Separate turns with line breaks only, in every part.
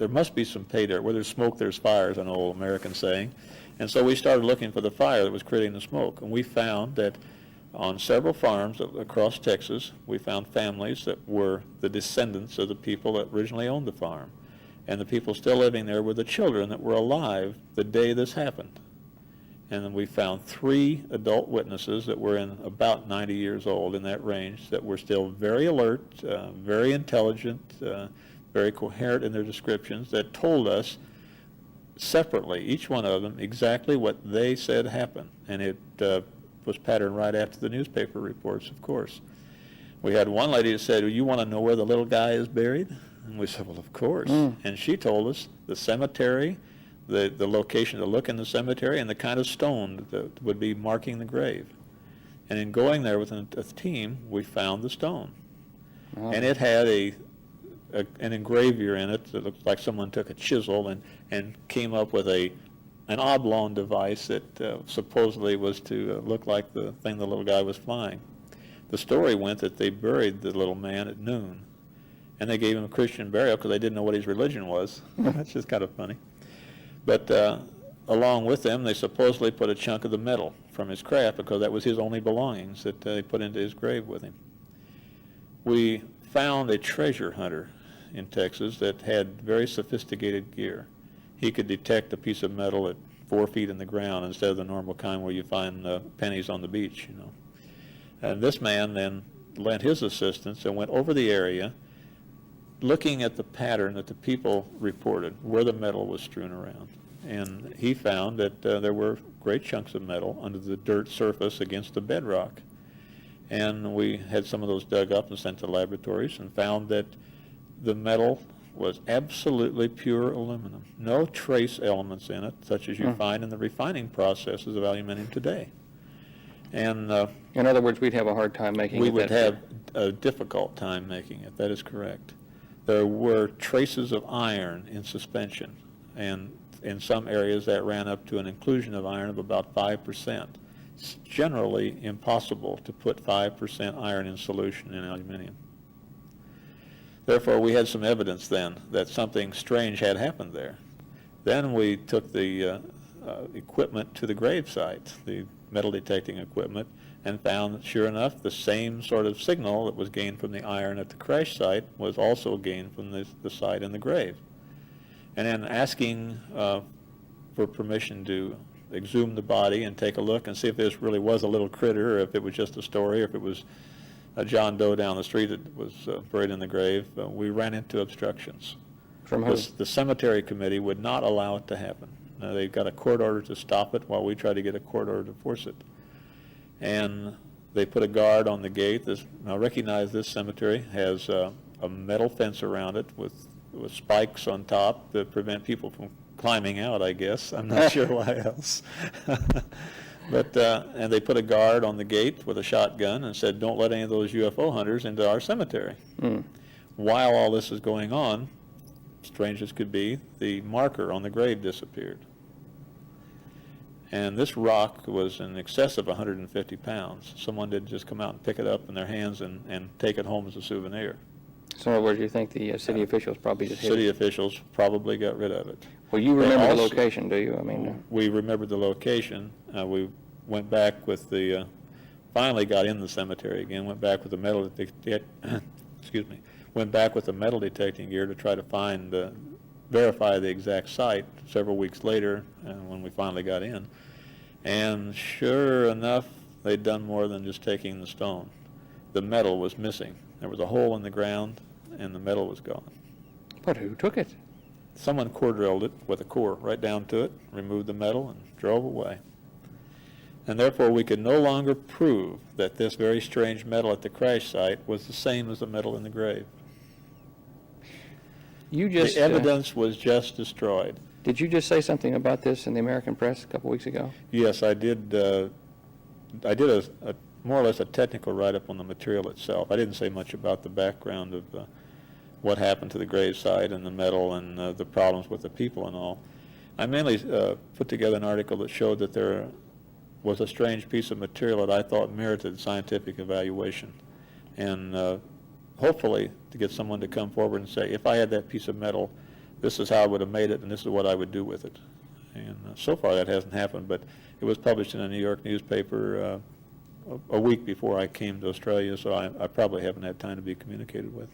there must be some pay dirt. Where there's smoke, there's fire, is an old American saying. And so we started looking for the fire that was creating the smoke. And we found that on several farms across Texas, we found families that were the descendants of the people that originally owned the farm. And the people still living there were the children that were alive the day this happened. And then we found 3 adult witnesses that were in about 90 years old, in that range, that were still very alert, very intelligent, very coherent in their descriptions, that told us separately, each one of them, exactly what they said happened. And it was patterned right after the newspaper reports, of course. We had one lady that said, you want to know where the little guy is buried? And we said, well, of course. And she told us the cemetery, the location to look in the cemetery, and the kind of stone that would be marking the grave. And in going there with a team, we found the stone. Wow. And it had an engravure in it that looked like someone took a chisel and came up with an oblong device that supposedly was to look like the thing the little guy was flying. The story went that they buried the little man at noon, and they gave him a Christian burial because they didn't know what his religion was. That's just kind of funny. But along with them, they supposedly put a chunk of the metal from his craft, because that was his only belongings that they put into his grave with him. We found a treasure hunter in Texas that had very sophisticated gear. He could detect a piece of metal at 4 feet in the ground instead of the normal kind where you find pennies on the beach, you know. And this man then lent his assistance and went over the area, looking at the pattern that the people reported, where the metal was strewn around. And he found that there were great chunks of metal under the dirt surface against the bedrock. And we had some of those dug up and sent to laboratories and found that the metal was absolutely pure aluminum. No trace elements in it, such as you find in the refining processes of aluminum today. And
in other words, we'd have a hard time making it.
We would have a difficult time making it. That is correct. There were traces of iron in suspension, and in some areas that ran up to an inclusion of iron of about 5%. It's generally impossible to put 5% iron in solution in aluminum. Therefore, we had some evidence then that something strange had happened there. Then we took the equipment to the grave site, the metal detecting equipment, and found that, sure enough, the same sort of signal that was gained from the iron at the crash site was also gained from the site in the grave. And then asking for permission to exhume the body and take a look and see if this really was a little critter, or if it was just a story, or if it was a John Doe down the street that was buried in the grave, we ran into obstructions.
From who?
The cemetery committee would not allow it to happen. They got a court order to stop it while we tried to get a court order to force it. And they put a guard on the gate. Now recognize this cemetery has a metal fence around it with spikes on top that prevent people from climbing out, I guess. I'm not sure why else. But and they put a guard on the gate with a shotgun and said, don't let any of those UFO hunters into our cemetery. While all this is going on, strange as could be, the marker on the grave disappeared. And this rock was in excess of 150 pounds. Someone did just come out and pick it up in their hands and take it home as a souvenir.
So in other words, you think the city officials probably just hit it?
City officials probably got rid of it.
Well, you remember the location, do you? I mean,
we remembered the location. We went back with the, finally got in the cemetery again, went back with the metal went back with the metal detecting gear to try to find, verify the exact site several weeks later when we finally got in. And sure enough, they'd done more than just taking the stone. The metal was missing. There was a hole in the ground, and the metal was gone.
But who took it?
Someone core drilled it with a core right down to it, removed the metal, and drove away. And therefore, we could no longer prove that this very strange metal at the crash site was the same as the metal in the grave. The evidence was just destroyed.
Did you just say something about this in the American press a couple weeks ago?
Yes, I did. I did a more or less a technical write-up on the material itself. I didn't say much about the background of what happened to the gravesite and the metal and the problems with the people and all. I mainly put together an article that showed that there was a strange piece of material that I thought merited scientific evaluation. And hopefully to get someone to come forward and say, if I had that piece of metal, this is how I would have made it, and this is what I would do with it. And so far that hasn't happened, but it was published in a New York newspaper a week before I came to Australia, so I probably haven't had time to be communicated with.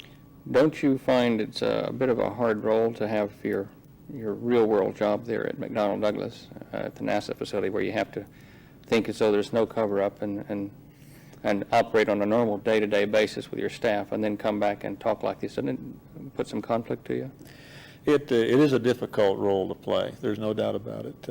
Don't you find it's a bit of a hard role to have your real-world job there at McDonnell Douglas, at the NASA facility, where you have to think as though there's no cover-up and operate on a normal day-to-day basis with your staff, and then come back and talk like this? Doesn't it put some conflict to you?
It is a difficult role to play. There's no doubt about it.